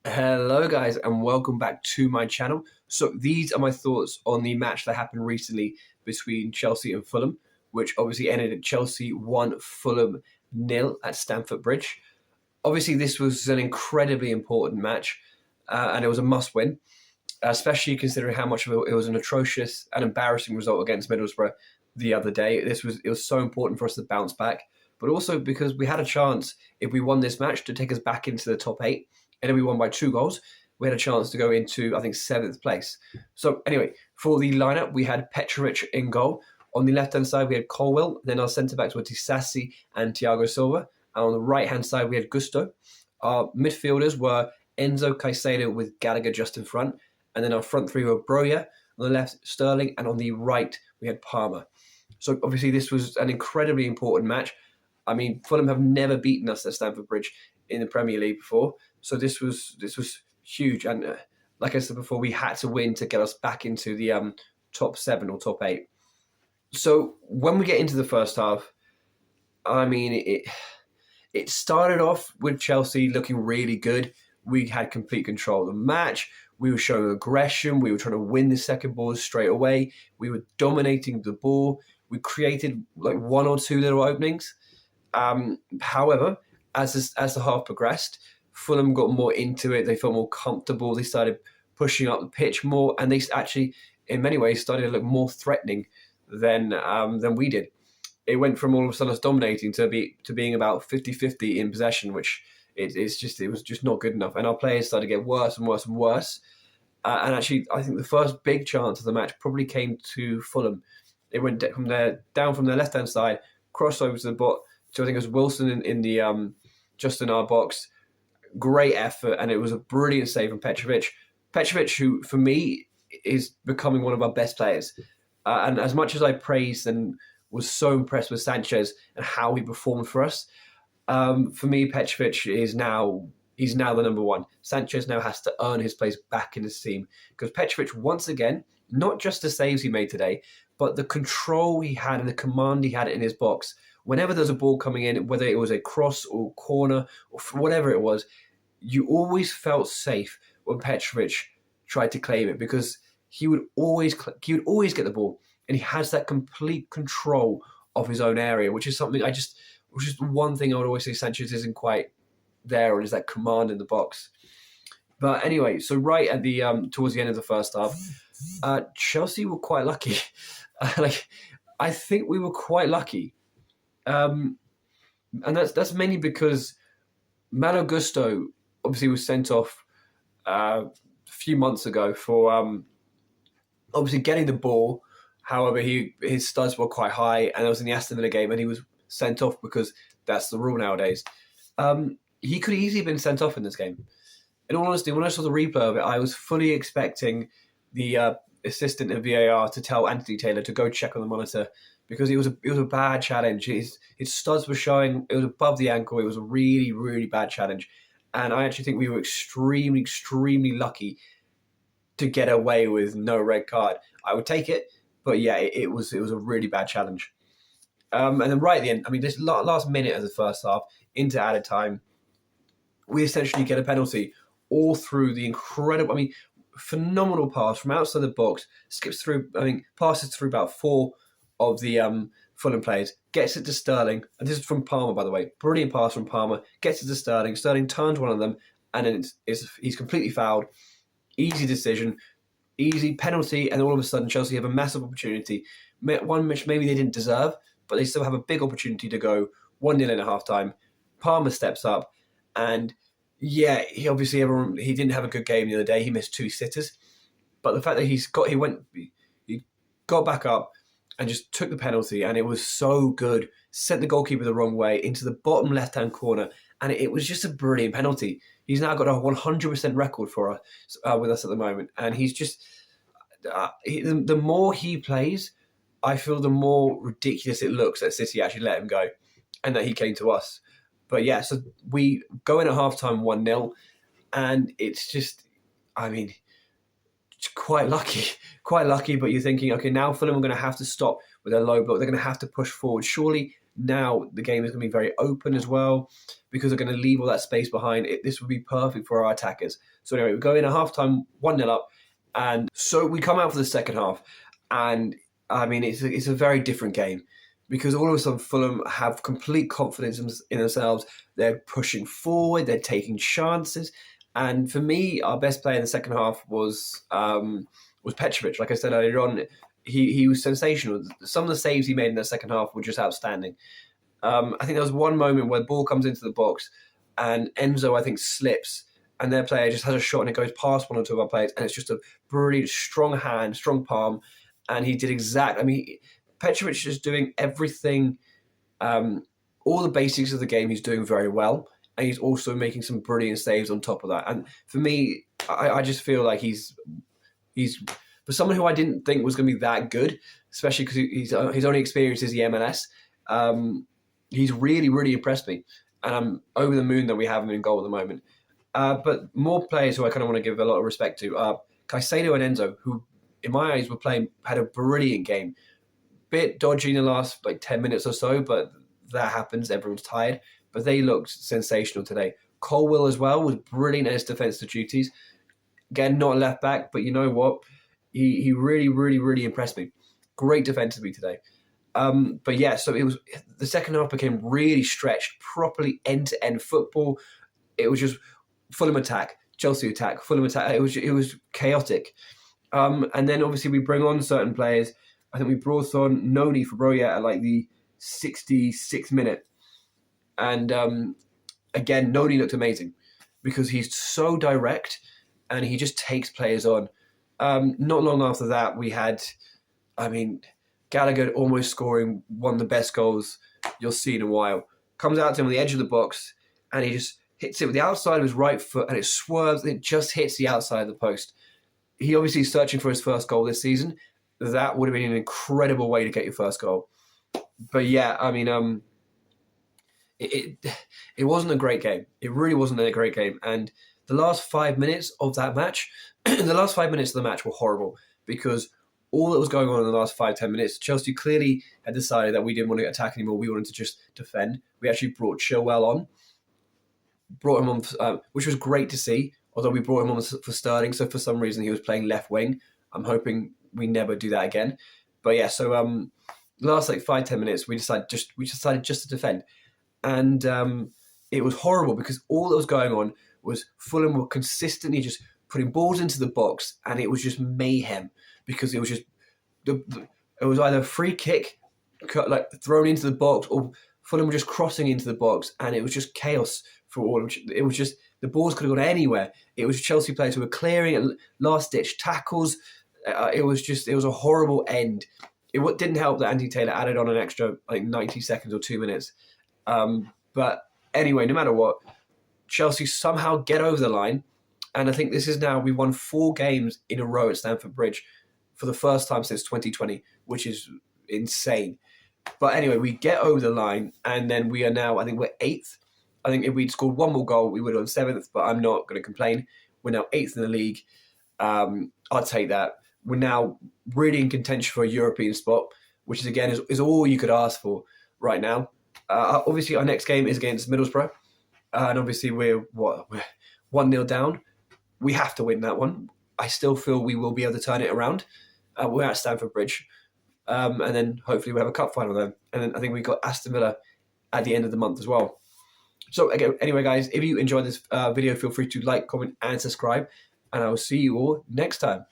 Hello guys and welcome back to my channel. So these are my thoughts on the match that happened recently between Chelsea and Fulham, which obviously ended at Chelsea 1, Fulham nil at Stamford Bridge. Obviously this was an incredibly important match and it was a must win, especially considering how much of it was an atrocious and embarrassing result against Middlesbrough the other day. It was so important for us to bounce back, but also because we had a chance, if we won this match, to take us back into the top eight, and then we won by 2 goals. We had a chance to go into, I think, seventh place. So anyway, for the lineup, we had Petrovic in goal. On the left-hand side, we had Colwill. Then our centre-backs were Disasi and Thiago Silva. And on the right-hand side, we had Gusto. Our midfielders were Enzo Caicedo with Gallagher just in front. And then our front three were Broja, on the left, Sterling, and on the right, we had Palmer. So obviously this was an incredibly important match. I mean, Fulham have never beaten us at Stamford Bridge in the Premier League before. So this was huge. And like I said before, we had to win to get us back into the top seven or top eight. So when we get into the first half, I mean, it started off with Chelsea looking really good. We had complete control of the match. We were showing aggression. We were trying to win the second ball straight away. We were dominating the ball. We created like one or two little openings. However, as the half progressed, Fulham got more into it. They felt more comfortable. They started pushing up the pitch more, and they actually, in many ways, started to look more threatening than we did. It went from all of a sudden us dominating to being about 50-50 in possession, which it was just not good enough. And our players started to get worse and worse and worse. And actually, I think the first big chance of the match probably came to Fulham. It went down from their left hand side, crossed over to the bot. So I think it was Wilson in the just in our box. Great effort, and it was a brilliant save from Petrovic. Petrovic, who for me is becoming one of our best players. And as much as I praised and was so impressed with Sanchez and how he performed for us, for me, Petrovic he's now the number one. Sanchez now has to earn his place back in his team because Petrovic, once again, not just the saves he made today, but the control he had and the command he had in his box. Whenever there's a ball coming in, whether it was a cross or corner or whatever it was, you always felt safe when Petrovic tried to claim it because he would always get the ball, and he has that complete control of his own area, which is one thing I would always say Sanchez isn't quite there on, is that command in the box. But anyway, so right at the towards the end of the first half, Chelsea were quite lucky. I think we were quite lucky, and that's mainly because Malo Gusto obviously was sent off a few months ago for obviously getting the ball. However, his studs were quite high, and it was in the Aston Villa game, and he was sent off because that's the rule nowadays. He could easily have been sent off in this game. In all honesty, when I saw the replay of it, I was fully expecting the assistant at VAR to tell Anthony Taylor to go check on the monitor because it was a bad challenge. His studs were showing; it was above the ankle. It was a really, really bad challenge, and I actually think we were extremely, extremely lucky to get away with no red card. I would take it, but yeah, it was a really bad challenge. And then right at the end, I mean, this last minute of the first half into added time, we essentially get a penalty all through the incredible, I mean, phenomenal pass from outside the box, skips through, I mean, passes through about four of the Fulham players, gets it to Sterling, and this is from Palmer, by the way, brilliant pass from Palmer, gets it to Sterling, Sterling turns one of them, and then he's completely fouled, easy decision, easy penalty, and all of a sudden Chelsea have a massive opportunity, one which maybe they didn't deserve, but they still have a big opportunity to go 1-0 in a half time. Palmer steps up, and yeah, he didn't have a good game the other day. He missed 2 sitters, but the fact that he got back up and just took the penalty, and it was so good. Sent the goalkeeper the wrong way into the bottom left-hand corner, and it was just a brilliant penalty. He's now got a 100% record for us with us at the moment, and he's just the more he plays, I feel the more ridiculous it looks that City actually let him go and that he came to us. But yeah, so we go in at halftime 1-0, and it's just, I mean, it's quite lucky. But you're thinking, okay, now Fulham are going to have to stop with their low block. They're going to have to push forward. Surely now the game is going to be very open as well because they're going to leave all that space behind. This would be perfect for our attackers. So anyway, we go in at halftime 1-0 up, and so we come out for the second half, and I mean it's a very different game because all of a sudden Fulham have complete confidence in themselves. They're pushing forward, they're taking chances, and for me, our best player in the second half was Petrovic. Like I said earlier on, he was sensational. Some of the saves he made in the second half were just outstanding. I think there was one moment where the ball comes into the box and Enzo, I think, slips and their player just has a shot and it goes past one or two of our players and it's just a brilliant, strong hand, strong palm. And he did Petrovic is just doing everything, all the basics of the game he's doing very well. And he's also making some brilliant saves on top of that. And for me, I just feel like he's for someone who I didn't think was going to be that good, especially because his only experience is the MLS. He's really, really impressed me. And I'm over the moon that we have him in goal at the moment. But more players who I kind of want to give a lot of respect to are Caicedo and Enzo, who, in my eyes, had a brilliant game. Bit dodgy in the last 10 minutes or so, but that happens. Everyone's tired. But they looked sensational today. Colwill as well was brilliant at his defensive duties. Again, not a left back, but you know what? He really, really, really impressed me. Great defensively today. But yeah, so the second half became really stretched, properly end-to-end football. It was just Fulham attack, Chelsea attack, Fulham attack. It was chaotic. And then obviously we bring on certain players. I think we brought on Noni for Broya at the 66th minute. And again, Noni looked amazing because he's so direct and he just takes players on. Not long after that, we had, Gallagher almost scoring one of the best goals you'll see in a while. Comes out to him on the edge of the box and he just hits it with the outside of his right foot and it swerves and it just hits the outside of the post. He obviously is searching for his first goal this season. That would have been an incredible way to get your first goal. But yeah, it wasn't a great game. It really wasn't a great game. And the last 5 minutes of that match, the last 5 minutes of the match were horrible because all that was going on in the last 5-10 minutes, Chelsea clearly had decided that we didn't want to attack anymore. We wanted to just defend. We actually brought Chilwell on, which was great to see, although we brought him on for Sterling. So for some reason, he was playing left wing. I'm hoping we never do that again. But yeah, so the last 5-10 minutes, we decided just to defend. And it was horrible because all that was going on was Fulham were consistently just putting balls into the box and it was just mayhem because it was just it was either a free kick thrown into the box or Fulham were just crossing into the box and it was just chaos for all. It was just the balls could have gone anywhere. It was Chelsea players who were clearing and last-ditch tackles. It was a horrible end. It didn't help that Andy Taylor added on an extra 90 seconds or 2 minutes. But anyway, no matter what, Chelsea somehow get over the line. And I think this is now, we won 4 games in a row at Stamford Bridge for the first time since 2020, which is insane. But anyway, we get over the line and then we are now, I think we're 8th. I think if we'd scored one more goal, we would have been 7th, but I'm not going to complain. We're now 8th in the league. I'll take that. We're now really in contention for a European spot, which is, again, is all you could ask for right now. Obviously, our next game is against Middlesbrough. And obviously, we're 1-0 down. We have to win that one. I still feel we will be able to turn it around. We're at Stamford Bridge. And then hopefully we'll have a cup final then. And then I think we've got Aston Villa at the end of the month as well. So again, anyway, guys, if you enjoyed this video, feel free to like, comment, and subscribe. And I will see you all next time.